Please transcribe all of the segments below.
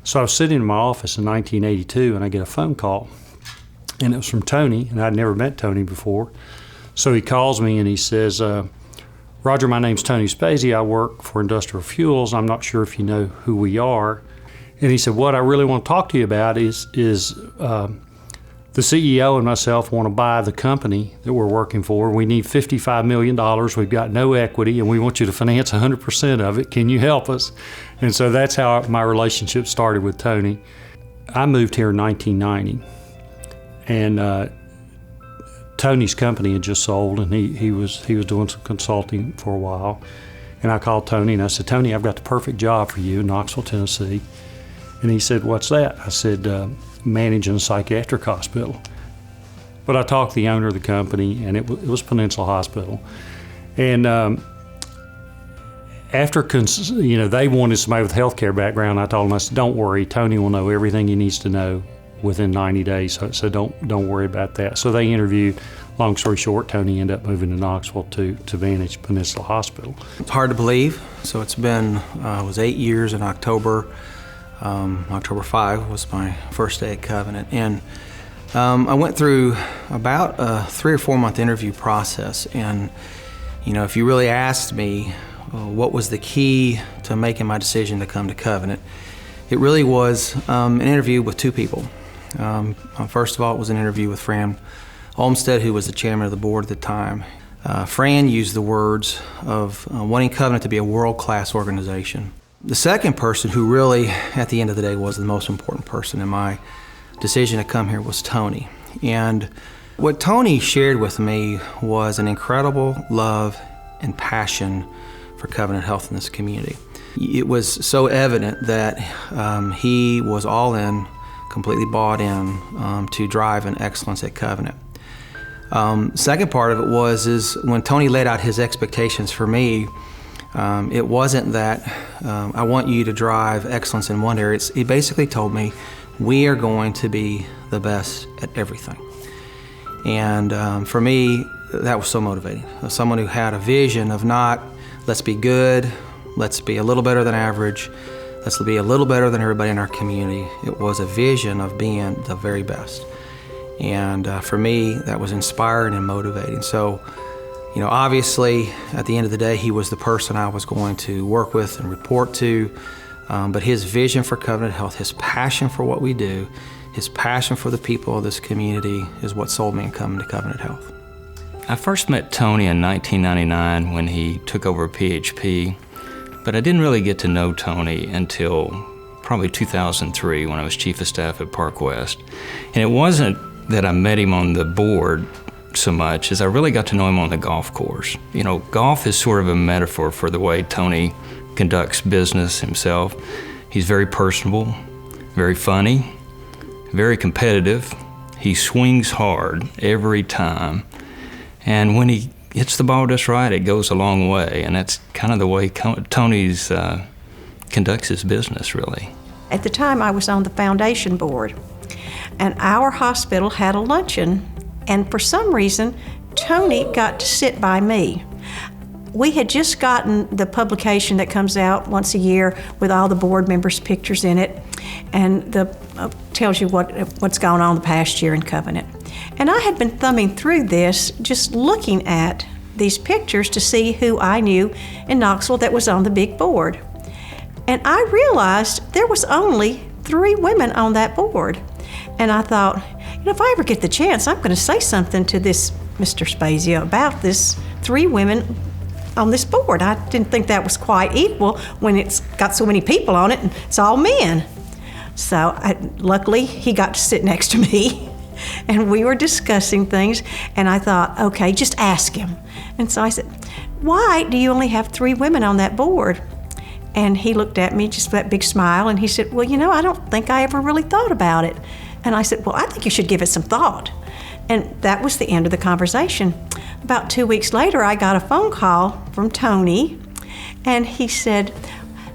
So I was sitting in my office in 1982, and I get a phone call, and it was from Tony, and I'd never met Tony before. So he calls me and he says, Roger, my name's Tony Spezia. I work for Industrial Fuels. I'm not sure if you know who we are. And he said, what I really want to talk to you about is the CEO and myself want to buy the company that we're working for. We need $55 million. We've got no equity, and we want you to finance 100% of it. Can you help us? And so that's how my relationship started with Tony. I moved here in 1990, and Tony's company had just sold, and he was doing some consulting for a while. And I called Tony, and I said, Tony, I've got the perfect job for you in Knoxville, Tennessee. And he said, what's that? I said, managing a psychiatric hospital. But I talked to the owner of the company, and it was Peninsula Hospital. And after, they wanted somebody with a healthcare background, I told them, I said, don't worry, Tony will know everything he needs to know within 90 days, so don't worry about that. So they interviewed. Long story short, Tony ended up moving to Knoxville to manage Peninsula Hospital. It's hard to believe. So it's been, it was 8 years in October. October 5 was my first day at Covenant. And I went through about a 3 or 4 month interview process. And, if you really asked me what was the key to making my decision to come to Covenant, it really was an interview with 2 people. First of all, it was an interview with Fran Olmsted, who was the chairman of the board at the time. Fran used the words of wanting Covenant to be a world-class organization. The second person who really, at the end of the day, was the most important person in my decision to come here was Tony. And what Tony shared with me was an incredible love and passion for Covenant Health in this community. It was so evident that he was all in, completely bought in to drive an excellence at Covenant. Second part of it is when Tony laid out his expectations for me, it wasn't that I want you to drive excellence in one area. He basically told me, we are going to be the best at everything. And for me, that was so motivating. Someone who had a vision of not, let's be good, let's be a little better than average, let's be a little better than everybody in our community. It was a vision of being the very best. And for me, that was inspiring and motivating. So, obviously, at the end of the day, he was the person I was going to work with and report to. But his vision for Covenant Health, his passion for what we do, his passion for the people of this community is what sold me in coming to Covenant Health. I first met Tony in 1999 when he took over PHP, but I didn't really get to know Tony until probably 2003 when I was Chief of Staff at Park West. And it wasn't that I met him on the board so much as I really got to know him on the golf course. Golf is sort of a metaphor for the way Tony conducts business himself. He's very personable, very funny, very competitive. He swings hard every time. And when he hits the ball just right, it goes a long way. And that's kind of the way Tony's conducts his business, really. At the time, I was on the foundation board, and our hospital had a luncheon, and for some reason, Tony got to sit by me. We had just gotten the publication that comes out once a year with all the board members' pictures in it, and tells you what's gone on the past year in Covenant. And I had been thumbing through this, just looking at these pictures to see who I knew in Knoxville that was on the big board. And I realized there was only 3 women on that board. And I thought, if I ever get the chance, I'm going to say something to this Mr. Spezia about this 3 women on this board. I didn't think that was quite equal when it's got so many people on it and it's all men. So luckily, he got to sit next to me. And we were discussing things, and I thought, okay, just ask him. And so I said, why do you only have 3 women on that board? And he looked at me just with that big smile, and he said, well, I don't think I ever really thought about it. And I said, well, I think you should give it some thought. And that was the end of the conversation. About 2 weeks later, I got a phone call from Tony, and he said,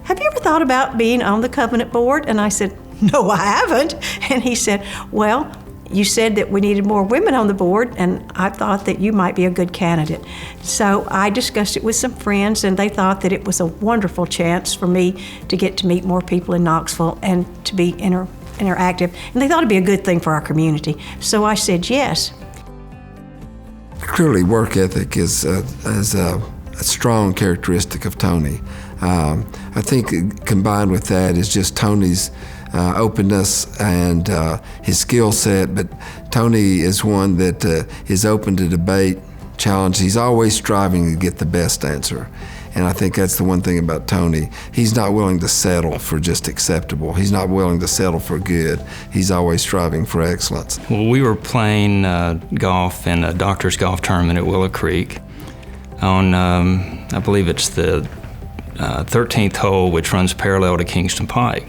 have you ever thought about being on the Covenant board? And I said, no, I haven't. And he said, well, you said that we needed more women on the board, and I thought that you might be a good candidate. So I discussed it with some friends, and they thought that it was a wonderful chance for me to get to meet more people in Knoxville and to be interactive. And they thought it'd be a good thing for our community. So I said yes. Clearly, work ethic is a strong characteristic of Tony. I think combined with that is just Tony's openness and his skill set, but Tony is one that is open to debate, challenge. He's always striving to get the best answer. And I think that's the one thing about Tony. He's not willing to settle for just acceptable. He's not willing to settle for good. He's always striving for excellence. Well, we were playing golf in a doctor's golf tournament at Willow Creek on, I believe it's the 13th hole, which runs parallel to Kingston Pike.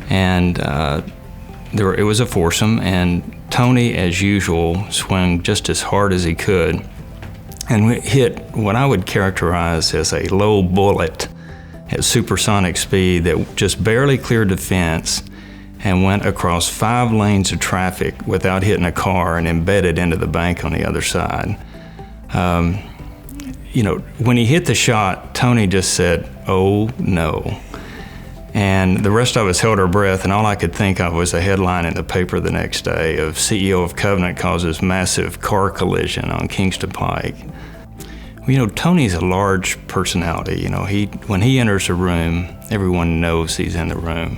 And it was a foursome, and Tony, as usual, swung just as hard as he could and hit what I would characterize as a low bullet at supersonic speed that just barely cleared the fence and went across 5 lanes of traffic without hitting a car and embedded into the bank on the other side. When he hit the shot, Tony just said, "Oh no." And the rest of us held our breath, and all I could think of was a headline in the paper the next day of CEO of Covenant causes massive car collision on Kingston Pike. Tony's a large personality. When he enters a room, everyone knows he's in the room.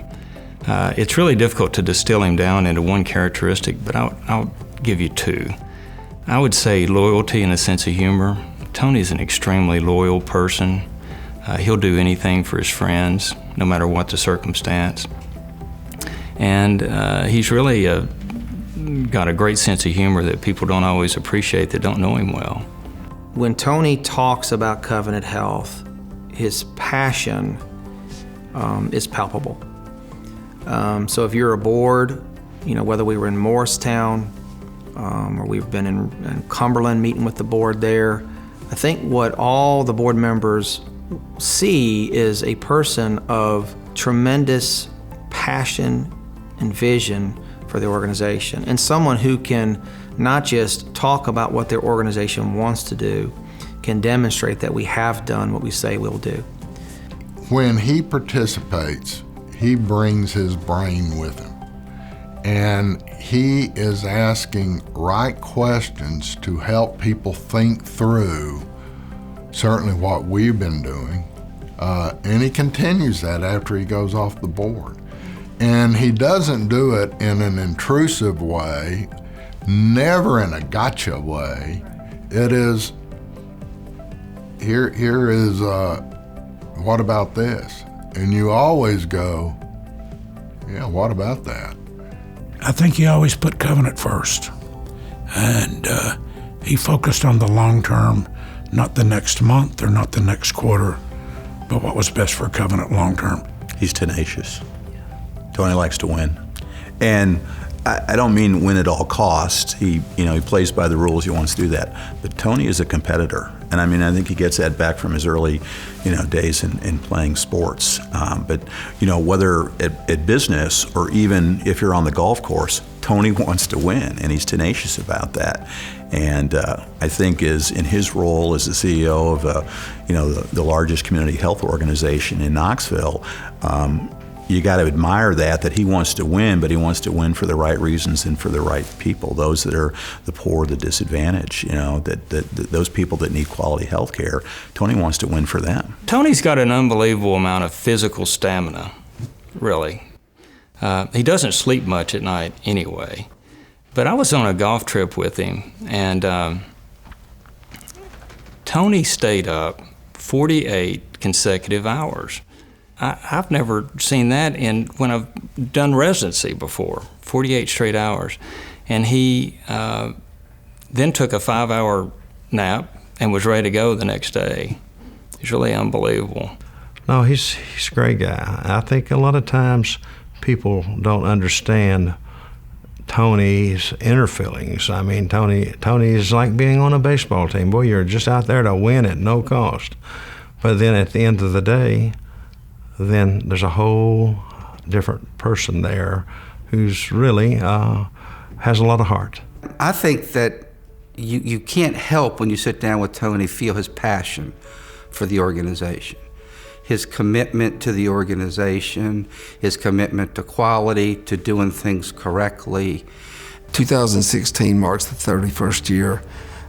It's really difficult to distill him down into one characteristic, but I'll give you 2. I would say loyalty and a sense of humor. Tony's an extremely loyal person. He'll do anything for his friends, no matter what the circumstance. And he's really got a great sense of humor that people don't always appreciate that don't know him well. When Tony talks about Covenant Health, his passion is palpable. So if you're aboard, whether we were in Morristown or we've been in Cumberland meeting with the board there, I think what all the board members see is a person of tremendous passion and vision for the organization, and someone who can not just talk about what their organization wants to do, can demonstrate that we have done what we say we'll do. When he participates, he brings his brain with him, and he is asking right questions to help people think through certainly what we've been doing, and he continues that after he goes off the board. And he doesn't do it in an intrusive way, never in a gotcha way. It is, here is, what about this? And you always go, yeah, what about that? I think he always put Covenant first. And he focused on the long term, not the next month or not the next quarter, but what was best for Covenant long term. He's tenacious. Tony likes to win. And I don't mean win at all costs. He plays by the rules. He wants to do that. But Tony is a competitor. And I think he gets that back from his early, days in playing sports. But whether at business or even if you're on the golf course, Tony wants to win, and he's tenacious about that. And I think is in his role as the CEO of the largest community health organization in Knoxville, you got to admire that he wants to win, but he wants to win for the right reasons and for the right people, those that are the poor, the disadvantaged, that those people that need quality health care. Tony wants to win for them. Tony's got an unbelievable amount of physical stamina, really. He doesn't sleep much at night anyway. But I was on a golf trip with him, and Tony stayed up 48 consecutive hours. I've never seen that when I've done residency before, 48 straight hours. And he then took a 5-hour nap and was ready to go the next day. He's really unbelievable. No, he's a great guy. I think a lot of times people don't understand Tony's inner feelings. Tony is like being on a baseball team. Boy, you're just out there to win at no cost. But then at the end of the day, then there's a whole different person there who's really has a lot of heart. I think that you can't help when you sit down with Tony feel his passion for the organization, his commitment to the organization, his commitment to quality, to doing things correctly. 2016 marks the 31st year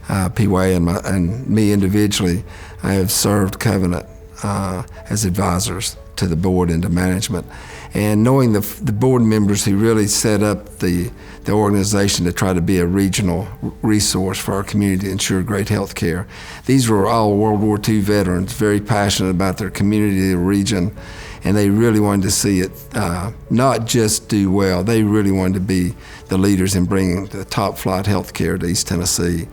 PYA and me individually, I have served Covenant as advisors to the board and to management. And knowing the board members who really set up the organization to try to be a regional resource for our community to ensure great health care. These were all World War II veterans, very passionate about their community, their region, and they really wanted to see it not just do well, they really wanted to be the leaders in bringing the top flight health care to East Tennessee.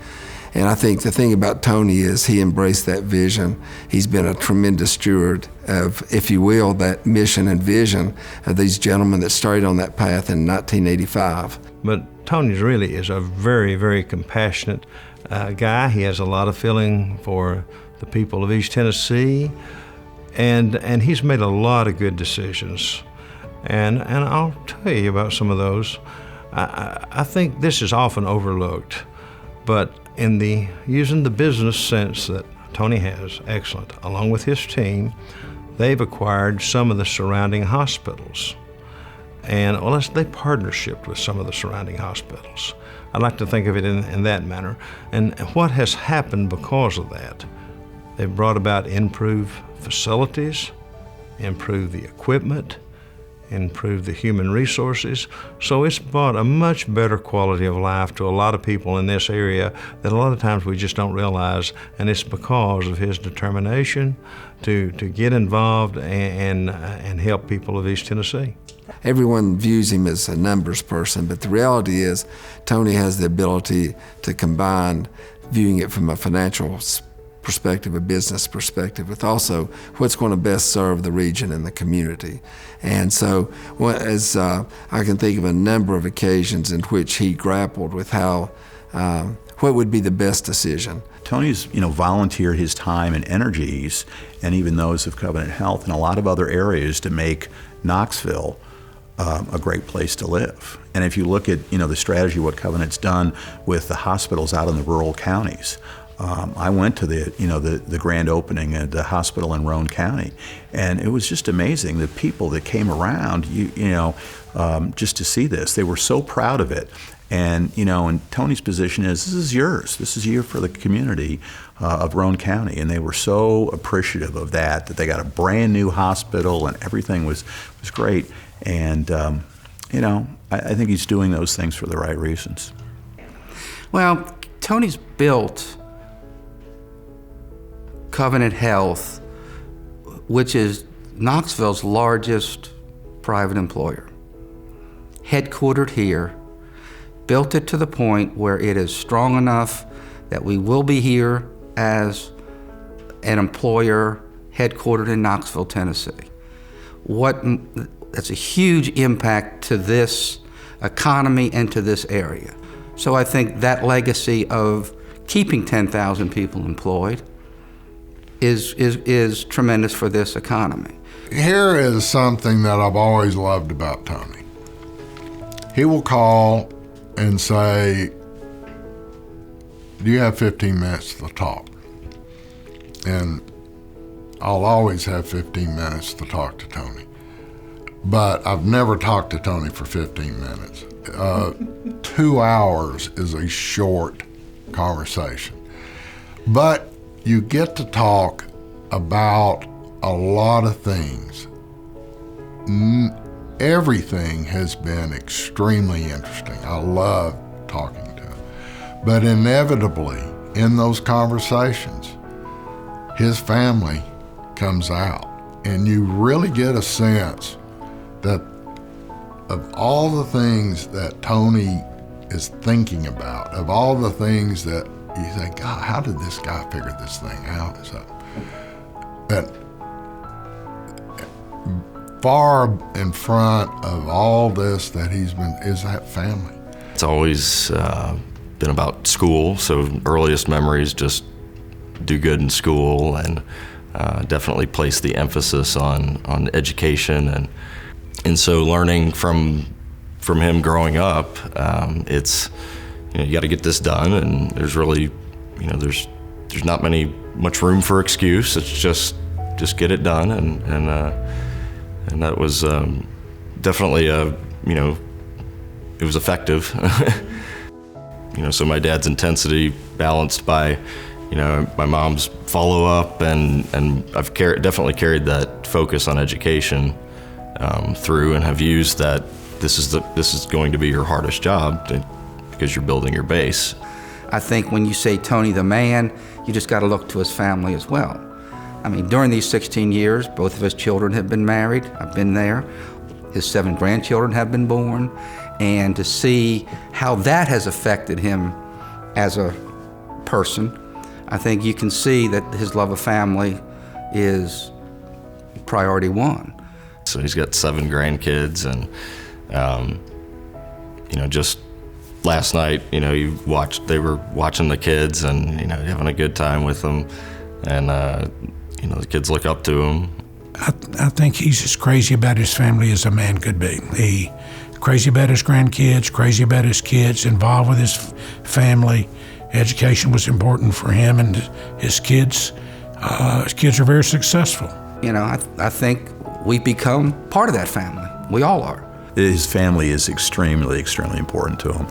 And I think the thing about Tony is he embraced that vision. He's been a tremendous steward of, if you will, that mission and vision of these gentlemen that started on that path in 1985. But Tony really is a very, very compassionate guy. He has a lot of feeling for the people of East Tennessee, and he's made a lot of good decisions. And I'll tell you about some of those. I think this is often overlooked, but using the business sense that Tony has, excellent, along with his team, they've acquired some of the surrounding hospitals. And they partnershiped with some of the surrounding hospitals. I like to think of it in that manner. And what has happened because of that? They've brought about improved facilities, improved the equipment, improve the human resources. So it's brought a much better quality of life to a lot of people in this area that a lot of times we just don't realize, and it's because of his determination to get involved and help people of East Tennessee. Everyone views him as a numbers person, but the reality is Tony has the ability to combine viewing it from a financial perspective, a business perspective, with also what's going to best serve the region and the community. And so, as I can think of a number of occasions in which he grappled with how, what would be the best decision. Tony's, volunteered his time and energies, and even those of Covenant Health, and a lot of other areas to make Knoxville a great place to live. And if you look at, the strategy, what Covenant's done with the hospitals out in the rural counties. I went to the grand opening at the hospital in Roane County, and it was just amazing. The people that came around, just to see this, they were so proud of it. And and Tony's position is, this is yours. This is here for the community of Roane County, and they were so appreciative of that they got a brand new hospital, and everything was great. And I think he's doing those things for the right reasons. Well, Tony's built Covenant Health, which is Knoxville's largest private employer, headquartered here, built it to the point where it is strong enough that we will be here as an employer headquartered in Knoxville, Tennessee. That's a huge impact to this economy and to this area. So I think that legacy of keeping 10,000 people employed is tremendous for this economy. Here is something that I've always loved about Tony. He will call and say, do you have 15 minutes to talk? And I'll always have 15 minutes to talk to Tony. But I've never talked to Tony for 15 minutes. 2 hours is a short conversation. But you get to talk about a lot of things. Everything has been extremely interesting. I love talking to him. But inevitably, in those conversations, his family comes out. And you really get a sense that of all the things that Tony is thinking about, of all the things that you think, God, how did this guy figure this thing out? So, that far in front of all this that he's been is that family. It's always been about school, so earliest memories just do good in school, and definitely place the emphasis on education, and so learning from from him growing up, it's, you got to get this done, and there's really, there's not much room for excuse. It's just get it done, and that was definitely it was effective. So my dad's intensity balanced by, my mom's follow-up, and I've definitely carried that focus on education through, and have used that this is going to be your hardest job because you're building your base. I think when you say Tony the man, you just got to look to his family as well. I mean, during these 16 years, both of his children have been married. I've been there. His 7 grandchildren have been born. And to see how that has affected him as a person, I think you can see that his love of family is priority one. So he's got 7 grandkids, and just last night, they were watching the kids and having a good time with them, and the kids look up to him. I think he's as crazy about his family as a man could be. He crazy about his grandkids, crazy about his kids, involved with his family. Education was important for him and his kids. His kids are very successful. I think we've become part of that family. We all are. His family is extremely, extremely important to him.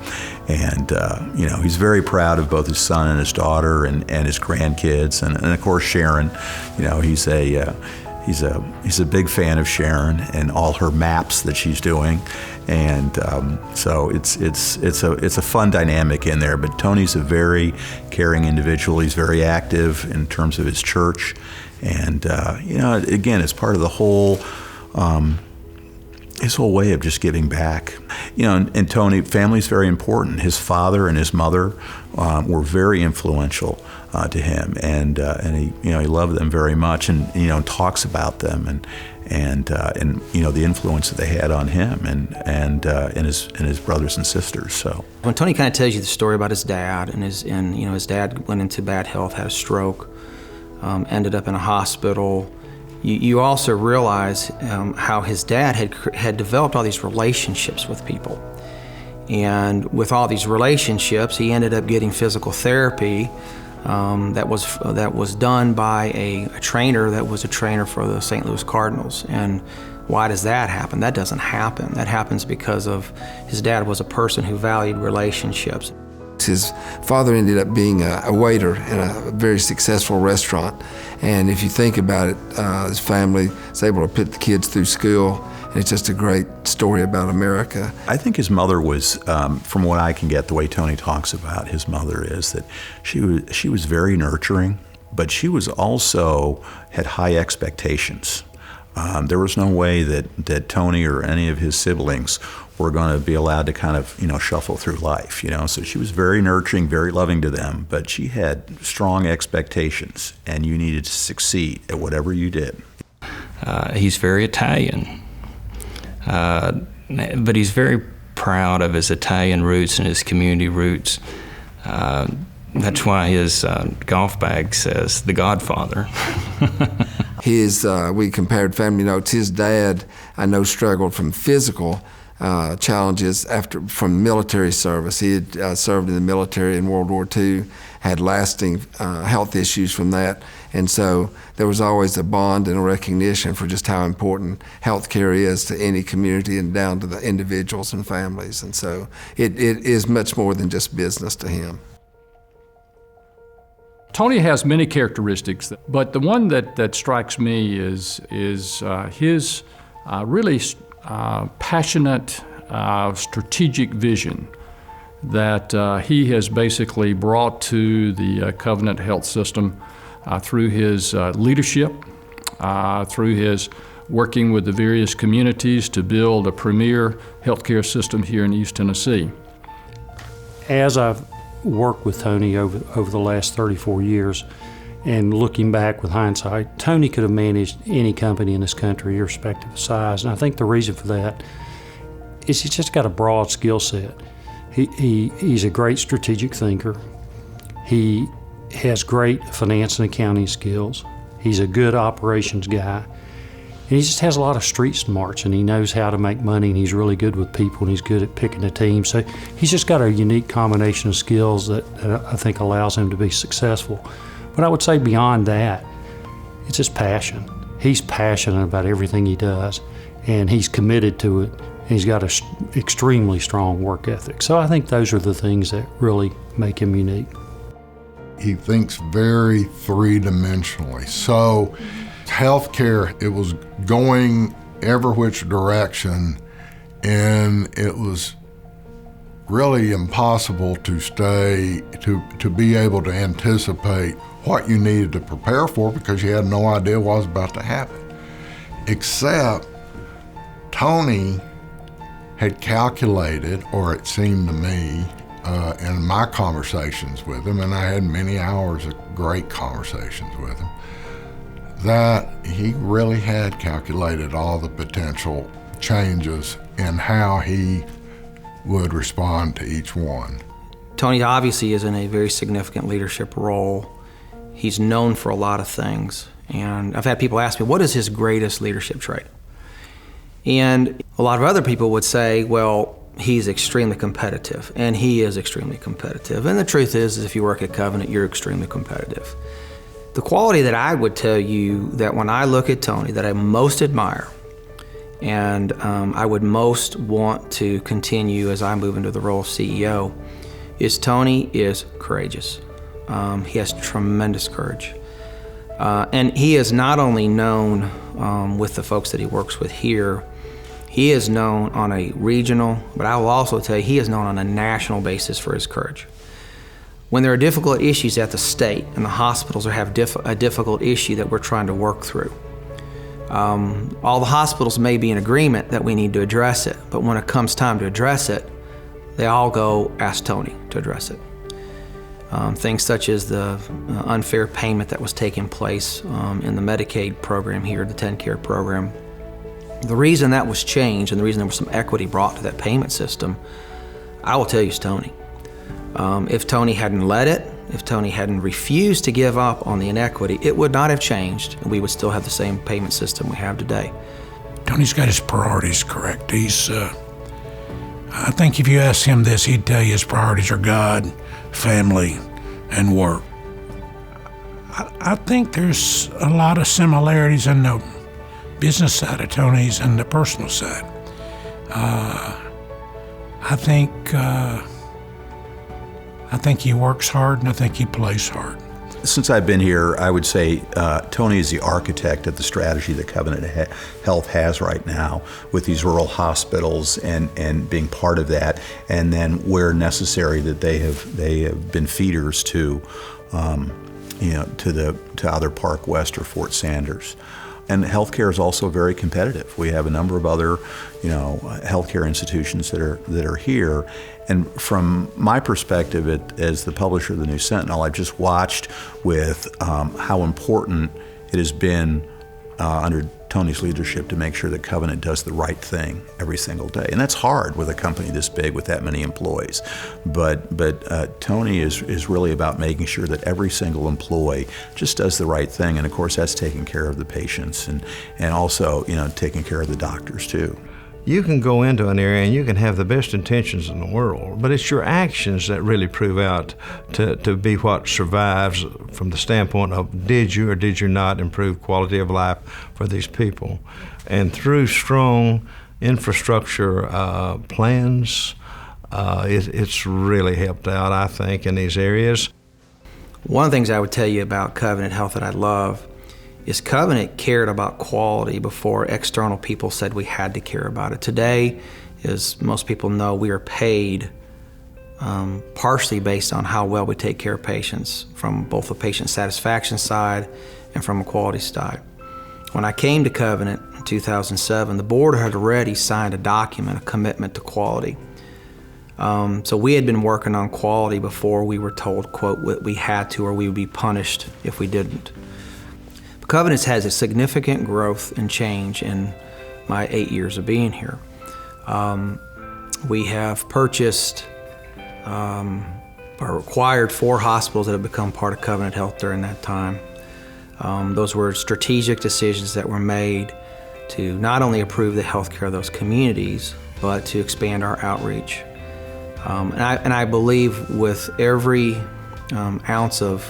And, he's very proud of both his son and his daughter and his grandkids. And of course, Sharon, he's a big fan of Sharon and all her maps that she's doing. And so it's a fun dynamic in there. But Tony's a very caring individual. He's very active in terms of his church. And, again, it's part of the whole, his whole way of just giving back. And Tony, family's very important. His father and his mother were very influential to him, and he loved them very much, and talks about them, and the influence that they had on him and his brothers and sisters. So when Tony kind of tells you the story about his dad, and his dad went into bad health, had a stroke, ended up in a hospital. You also realize how his dad had developed all these relationships with people. And with all these relationships, he ended up getting physical therapy that was done by a trainer that was a trainer for the St. Louis Cardinals. And why does that happen? That doesn't happen. That happens because of his dad was a person who valued relationships. His father ended up being a waiter in a very successful restaurant. And if you think about it, his family was able to put the kids through school. And it's just a great story about America. I think his mother was, from what I can get, the way Tony talks about his mother is that she was very nurturing, but she was also had high expectations. There was no way that Tony or any of his siblings were going to be allowed to kind of, shuffle through life, So she was very nurturing, very loving to them, but she had strong expectations, and you needed to succeed at whatever you did. He's very Italian, but he's very proud of his Italian roots and his community roots. That's why his golf bag says The Godfather. We compared family notes. His dad, I know, struggled from physical challenges from military service. He had served in the military in World War II, had lasting health issues from that, and so there was always a bond and a recognition for just how important health care is to any community and down to the individuals and families, and so it is much more than just business to him. Tony has many characteristics, but the one that strikes me is his really passionate, strategic vision that he has basically brought to the Covenant Health System through his leadership, through his working with the various communities to build a premier healthcare system here in East Tennessee. As I've worked with Tony over the last 34 years, and looking back with hindsight, Tony could have managed any company in this country, irrespective of size. And I think the reason for that is he's just got a broad skill set. He's a great strategic thinker. He has great finance and accounting skills. He's a good operations guy. he just has a lot of street smarts, and he knows how to make money, and he's really good with people, and he's good at picking a team. So he's just got a unique combination of skills that I think allows him to be successful. But I would say beyond that, it's his passion. He's passionate about everything he does, and he's committed to it. He's got an extremely strong work ethic. So I think those are the things that really make him unique. He thinks very three-dimensionally. So healthcare, it was going every which direction, and it was really impossible to be able to anticipate what you needed to prepare for, because you had no idea what was about to happen. Except Tony had calculated, or it seemed to me, in my conversations with him, and I had many hours of great conversations with him, that he really had calculated all the potential changes in how he would respond to each one. Tony obviously is in a very significant leadership role. He's known for a lot of things, and I've had people ask me, what is his greatest leadership trait? And a lot of other people would say, well, he's extremely competitive, and he is extremely competitive. And the truth is if you work at Covenant, you're extremely competitive. The quality that I would tell you that when I look at Tony that I most admire, and I would most want to continue as I move into the role of CEO, is Tony is courageous. He has tremendous courage. And he is not only known with the folks that he works with here, he is known on a regional, but I will also tell you, he is known on a national basis for his courage. When there are difficult issues at the state and the hospitals have a difficult issue that we're trying to work through, all the hospitals may be in agreement that we need to address it, but when it comes time to address it, they all go ask Tony to address it. Things such as the unfair payment that was taking place in the Medicaid program here, the TennCare program. The reason that was changed and the reason there was some equity brought to that payment system, I will tell you, is Tony. If Tony hadn't led it, if Tony hadn't refused to give up on the inequity, it would not have changed, and we would still have the same payment system we have today. Tony's got his priorities correct. I think if you ask him this, he'd tell you his priorities are God, family, and work. I think there's a lot of similarities in the business side of Tony's and the personal side. I think he works hard, and I think he plays hard. Since I've been here, I would say Tony is the architect of the strategy that Covenant Health has right now with these rural hospitals and being part of that, and then where necessary that they have been feeders to either Park West or Fort Sanders. And healthcare is also very competitive. We have a number of other, healthcare institutions that are here. And from my perspective, as the publisher of the New Sentinel, I've just watched with how important it has been under Tony's leadership to make sure that Covenant does the right thing every single day. And that's hard with a company this big with that many employees. But Tony is really about making sure that every single employee just does the right thing. And of course, that's taking care of the patients and also, taking care of the doctors too. You can go into an area and you can have the best intentions in the world, but it's your actions that really prove out to be what survives from the standpoint of did you or did you not improve quality of life for these people. And through strong infrastructure plans, it's really helped out, I think, in these areas. One of the things I would tell you about Covenant Health that I love is Covenant cared about quality before external people said we had to care about it. Today, as most people know, we are paid partially based on how well we take care of patients, from both the patient satisfaction side and from a quality side. When I came to Covenant in 2007, the board had already signed a document, a commitment to quality. So we had been working on quality before we were told, quote, we had to or we would be punished if we didn't. Covenant has a significant growth and change in my 8 years of being here. We have purchased or acquired 4 hospitals that have become part of Covenant Health during that time. Those were strategic decisions that were made to not only improve the healthcare of those communities, but to expand our outreach. And I believe with every ounce of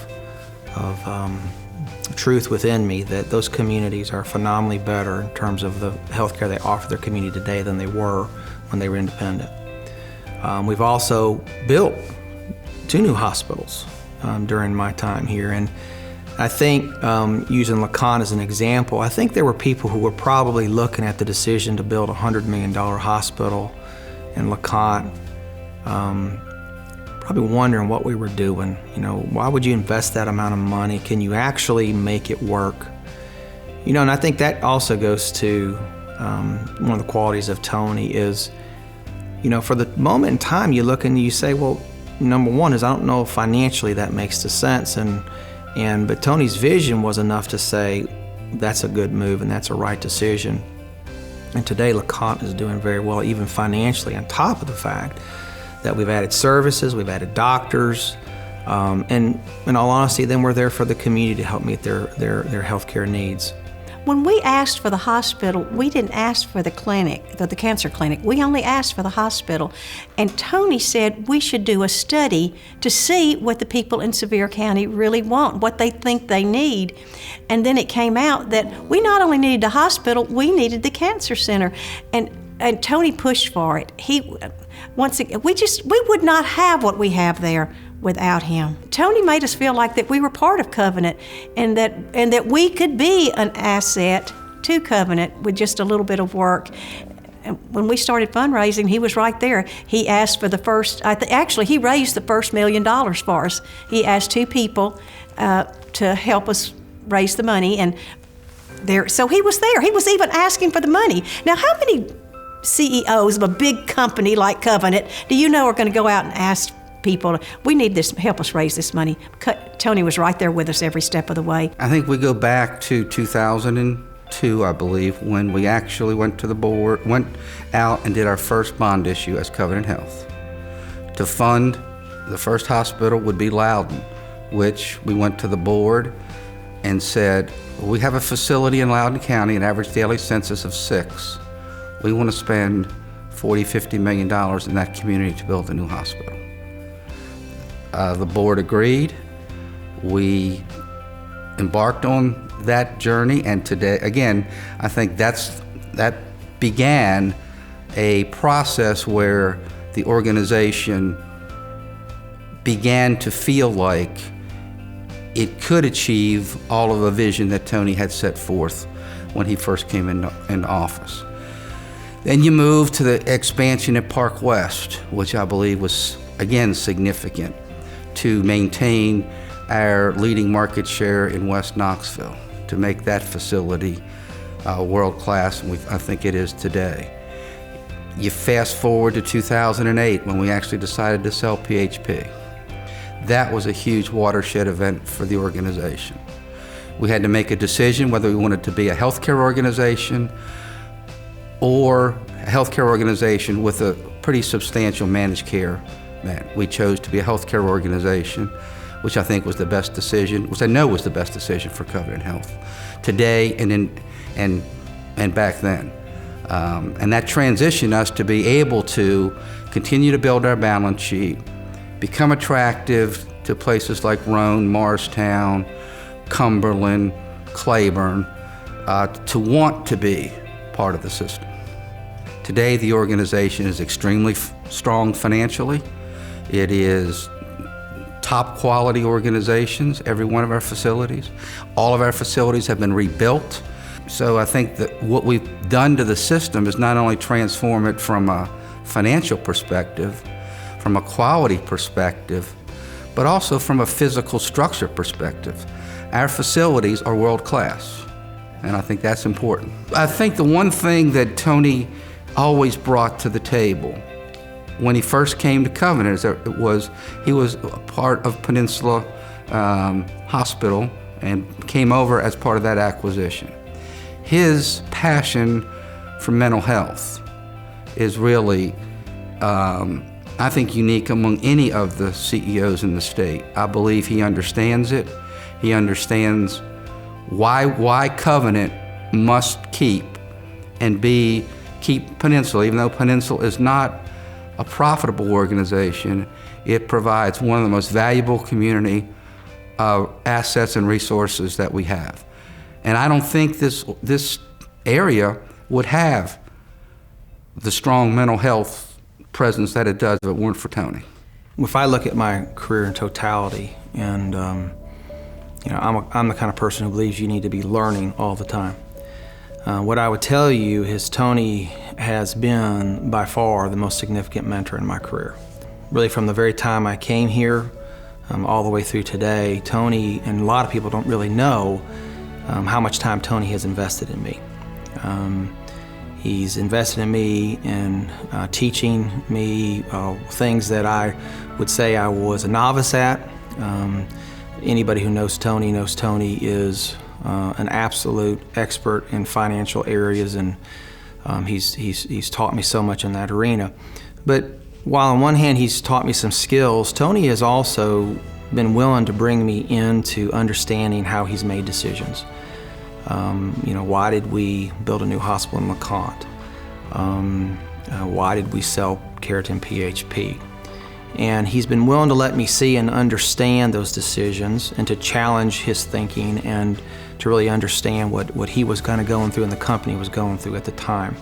truth within me that those communities are phenomenally better in terms of the healthcare they offer their community today than they were when they were independent. We've also built 2 new hospitals during my time here, and I think using LeConte as an example, I think there were people who were probably looking at the decision to build a $100 million hospital in LeConte, probably wondering what we were doing. You know, why would you invest that amount of money? Can you actually make it work? You know, and I think that also goes to one of the qualities of Tony is, you know, for the moment in time, you look and you say, well, number one is I don't know if financially that makes the sense, but Tony's vision was enough to say that's a good move and that's a right decision. And today LeConte is doing very well, even financially, on top of the fact that we've added services, we've added doctors, and in all honesty, then we're there for the community to help meet their healthcare needs. When we asked for the hospital, we didn't ask for the clinic, the cancer clinic. We only asked for the hospital. And Tony said we should do a study to see what the people in Sevier County really want, what they think they need. And then it came out that we not only needed the hospital, we needed the cancer center. And Tony pushed for it. Once again, we would not have what we have there without him. Tony made us feel like that we were part of Covenant and that we could be an asset to Covenant with just a little bit of work. And when we started fundraising, he was right there. He asked for the first, actually he raised the first $1 million for us. He asked 2 people to help us raise the money, and so he was there. He was even asking for the money. Now, how many CEOs of a big company like Covenant do you know are going to go out and ask people, we need this, help us raise this money? Tony was right there with us every step of the way. I think we go back to 2002, I believe, when we actually went to the board, went out and did our first bond issue as Covenant Health. To fund the first hospital would be Loudon, which we went to the board and said, we have a facility in Loudoun County, an average daily census of 6. We want to spend $40–50 million in that community to build a new hospital. The board agreed. We embarked on that journey, and today, again, I think that began a process where the organization began to feel like it could achieve all of the vision that Tony had set forth when he first came into office. Then you move to the expansion at Park West, which I believe was, again, significant to maintain our leading market share in West Knoxville, to make that facility world-class, and I think it is today. You fast forward to 2008 when we actually decided to sell PHP. That was a huge watershed event for the organization. We had to make a decision whether we wanted to be a healthcare organization or a healthcare organization with a pretty substantial managed care. We chose to be a healthcare organization, which I think was the best decision, which I know was the best decision for Covenant Health today and back then. And that transitioned us to be able to continue to build our balance sheet, become attractive to places like Roane, Morristown, Cumberland, Claiborne, to want to be part of the system. Today, the organization is extremely strong financially. It is top quality organizations, every one of our facilities. All of our facilities have been rebuilt. So I think that what we've done to the system is not only transform it from a financial perspective, from a quality perspective, but also from a physical structure perspective. Our facilities are world-class, and I think that's important. I think the one thing that Tony always brought to the table when he first came to Covenant he was a part of Peninsula Hospital and came over as part of that acquisition. His passion for mental health is really, I think, unique among any of the CEOs in the state. I believe he understands it. He understands why Covenant must keep and B, keep Peninsula, even though Peninsula is not a profitable organization, it provides one of the most valuable community assets and resources that we have. And I don't think this area would have the strong mental health presence that it does if it weren't for Tony. If I look at my career in totality, and I'm the kind of person who believes you need to be learning all the time. What I would tell you is Tony has been by far the most significant mentor in my career. Really from the very time I came here all the way through today, Tony, and a lot of people don't really know how much time Tony has invested in me. He's invested in me in teaching me things that I would say I was a novice at. Anybody who knows Tony is an absolute expert in financial areas, and he's taught me so much in that arena. But while on one hand he's taught me some skills, Tony has also been willing to bring me into understanding how he's made decisions. Why did we build a new hospital in LeConte? Why did we sell Keratin PHP? And he's been willing to let me see and understand those decisions and to challenge his thinking and to really understand what he was kind of going through and the company was going through at the time.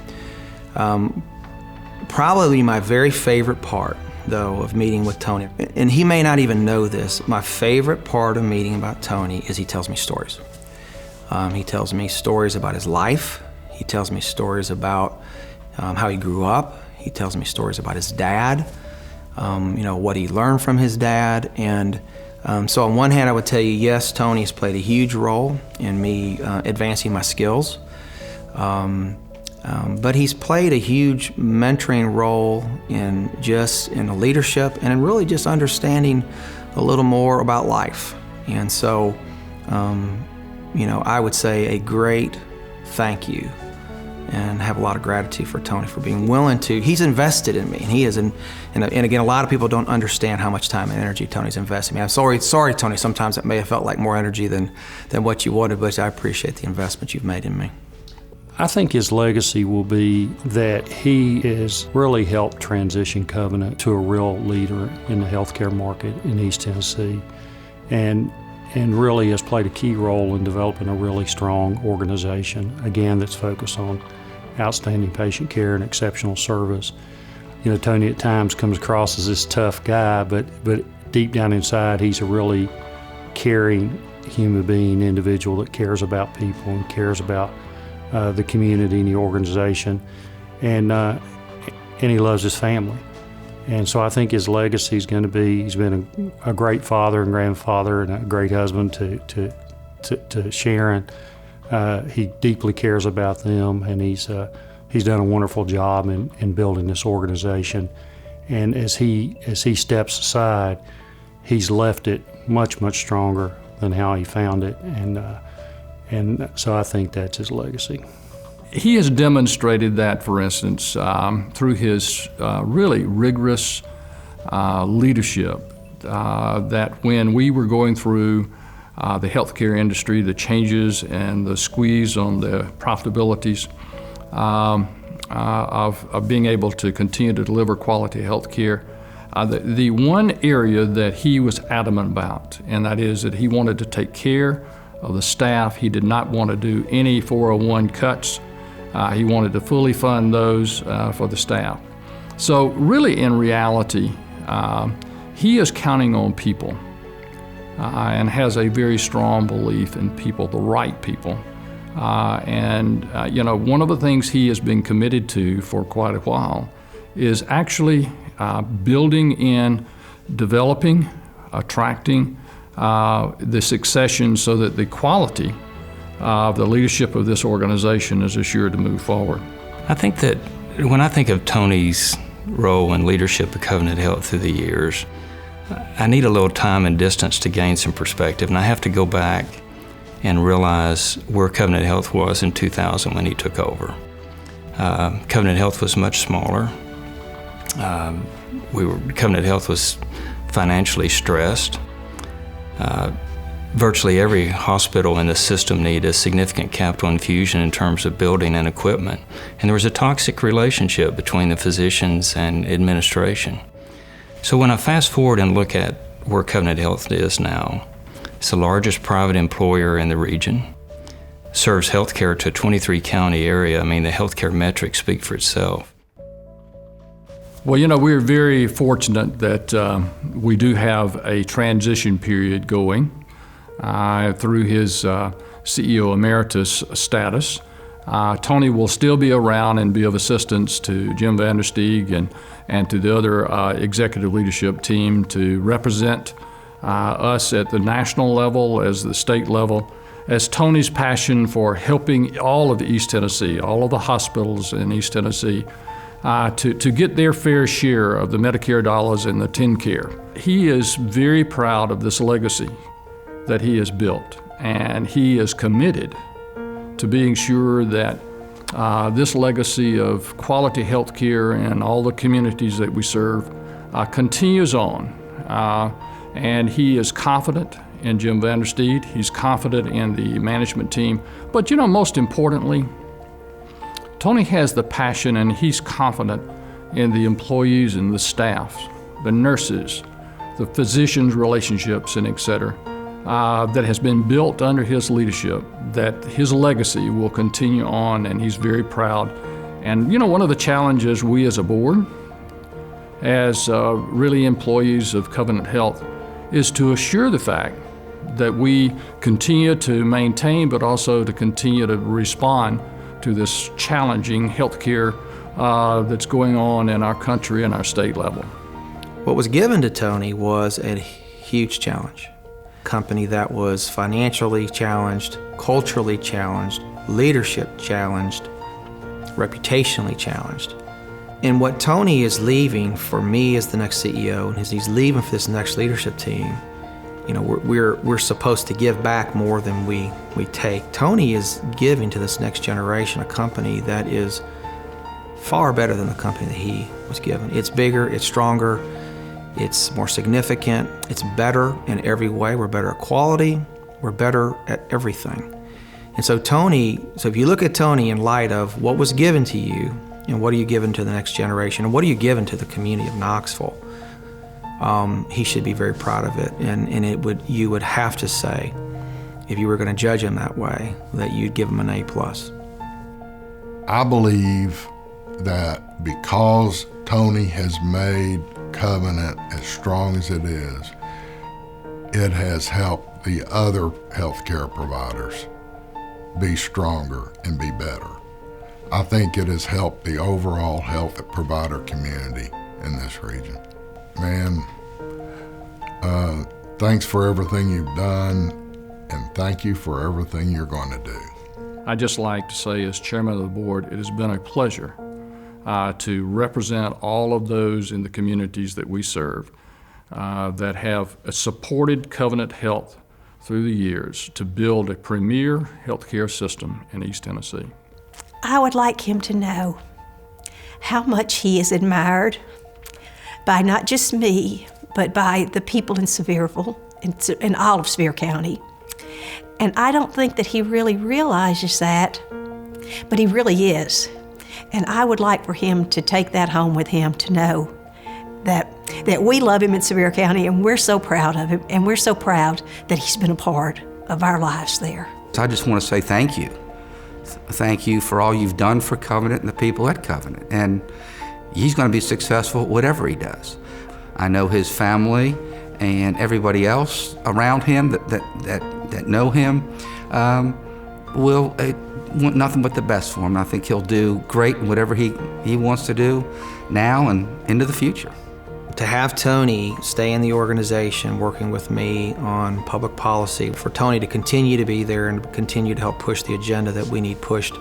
Probably my very favorite part, though, of meeting with Tony, and he may not even know this, my favorite part of meeting about Tony is he tells me stories. He tells me stories about his life. He tells me stories about how he grew up. He tells me stories about his dad, what he learned from his dad. And so on one hand, I would tell you, yes, Tony has played a huge role in me advancing my skills. But he's played a huge mentoring role in the leadership and in really just understanding a little more about life. And so, I would say a great thank you and have a lot of gratitude for Tony for being willing to. He's invested in me, and he is, and again, a lot of people don't understand how much time and energy Tony's invested in me. I'm sorry, Tony, sometimes it may have felt like more energy than what you wanted, but I appreciate the investment you've made in me. I think his legacy will be that he has really helped transition Covenant to a real leader in the healthcare market in East Tennessee, and really has played a key role in developing a really strong organization, again, that's focused on outstanding patient care and exceptional service. Tony at times comes across as this tough guy, but deep down inside, he's a really caring human being, individual that cares about people and cares about the community and the organization, and he loves his family. And so I think his legacy is going to be, he's been a great father and grandfather and a great husband to Sharon. He deeply cares about them, and he's done a wonderful job in building this organization. And as he steps aside, he's left it much, much stronger than how he found it. And so I think that's his legacy. He has demonstrated that, for instance, through his really rigorous leadership, that when we were going through the healthcare industry, the changes and the squeeze on the profitabilities of being able to continue to deliver quality healthcare, the one area that he was adamant about, and that is that he wanted to take care of the staff. He did not want to do any 401 cuts. He wanted to fully fund those for the staff. So really, in reality, he is counting on people and has a very strong belief in people, the right people. One of the things he has been committed to for quite a while is actually building in, developing, attracting the succession so that the quality of the leadership of this organization is assured to move forward. I think that when I think of Tony's role in leadership of Covenant Health through the years, I need a little time and distance to gain some perspective, and I have to go back and realize where Covenant Health was in 2000 when he took over. Covenant Health was much smaller. Covenant Health was financially stressed. Virtually every hospital in the system needed a significant capital infusion in terms of building and equipment, and there was a toxic relationship between the physicians and administration. So when I fast forward and look at where Covenant Health is now, it's the largest private employer in the region, serves healthcare to a 23-county area. I mean, the healthcare metrics speak for itself. Well, you know, we're very fortunate that we do have a transition period going through his CEO Emeritus status. Tony will still be around and be of assistance to Jim Vandersteeg and to the other executive leadership team to represent us at the national level, as the state level, as Tony's passion for helping all of East Tennessee, all of the hospitals in East Tennessee, to get their fair share of the Medicare dollars and the TennCare. He is very proud of this legacy that he has built, and he is committed to being sure that this legacy of quality health care in all the communities that we serve continues on. And he is confident in Jim Vandersteeg. He's confident in the management team. But you know, most importantly, Tony has the passion, and he's confident in the employees and the staff, the nurses, the physicians' relationships, and et cetera, that has been built under his leadership, that his legacy will continue on, and he's very proud. And you know, one of the challenges we as a board, as really employees of Covenant Health, is to assure the fact that we continue to maintain, but also to continue to respond to this challenging healthcare that's going on in our country and our state level. What was given to Tony was a huge challenge. A company that was financially challenged, culturally challenged, leadership challenged, reputationally challenged. And what Tony is leaving for me as the next CEO, and as he's leaving for this next leadership team, you know, we're supposed to give back more than we take. Tony is giving to this next generation a company that is far better than the company that he was given. It's bigger, it's stronger, it's more significant, it's better in every way. We're better at quality, we're better at everything. And so if you look at Tony in light of what was given to you, and what are you giving to the next generation, and what are you giving to the community of Knoxville, he should be very proud of it. And you would have to say, if you were going to judge him that way, that you'd give him an A+. I believe that because Tony has made Covenant as strong as it is, it has helped the other healthcare providers be stronger and be better. I think it has helped the overall health provider community in this region. Man, thanks for everything you've done, and thank you for everything you're going to do. I'd just like to say, as chairman of the board, it has been a pleasure to represent all of those in the communities that we serve that have supported Covenant Health through the years to build a premier healthcare system in East Tennessee. I would like him to know how much he is admired by not just me, but by the people in Sevierville, in all of Sevier County. And I don't think that he really realizes that, but he really is. And I would like for him to take that home with him, to know that we love him in Sevier County, and we're so proud of him, and we're so proud that he's been a part of our lives there. So I just want to say thank you. Thank you for all you've done for Covenant and the people at Covenant. And he's going to be successful whatever he does. I know his family and everybody else around him that know him will want nothing but the best for him. I think he'll do great in whatever he wants to do now and into the future. To have Tony stay in the organization working with me on public policy, for Tony to continue to be there and continue to help push the agenda that we need pushed,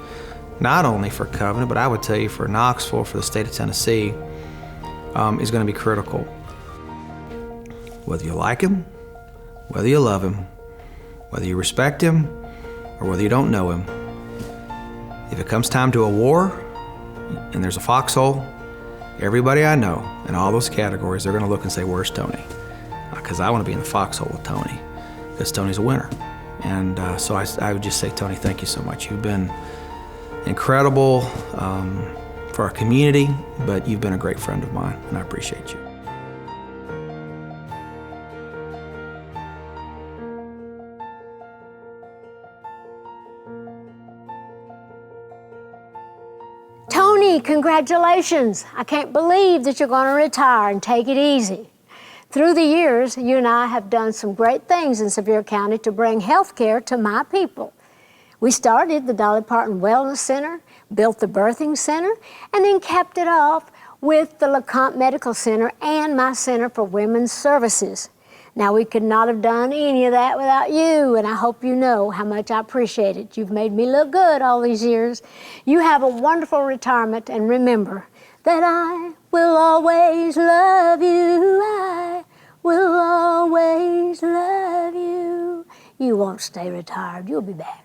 not only for Covenant, but I would tell you for Knoxville, for the state of Tennessee, is going to be critical. Whether you like him, whether you love him, whether you respect him, or whether you don't know him, if it comes time to a war and there's a foxhole, everybody I know in all those categories, they're going to look and say, where's Tony? Because I want to be in the foxhole with Tony. because Tony's a winner. And so I would just say, Tony, thank you so much. You've been incredible for our community, but you've been a great friend of mine, and I appreciate you. Tony, congratulations. I can't believe that you're going to retire and take it easy. Through the years, you and I have done some great things in Sevier County to bring health care to my people. We started the Dolly Parton Wellness Center, built the Birthing Center, and then capped it off with the LeCompte Medical Center and my Center for Women's Services. Now, we could not have done any of that without you, and I hope you know how much I appreciate it. You've made me look good all these years. You have a wonderful retirement, and remember that I will always love you. I will always love you. You won't stay retired. You'll be back.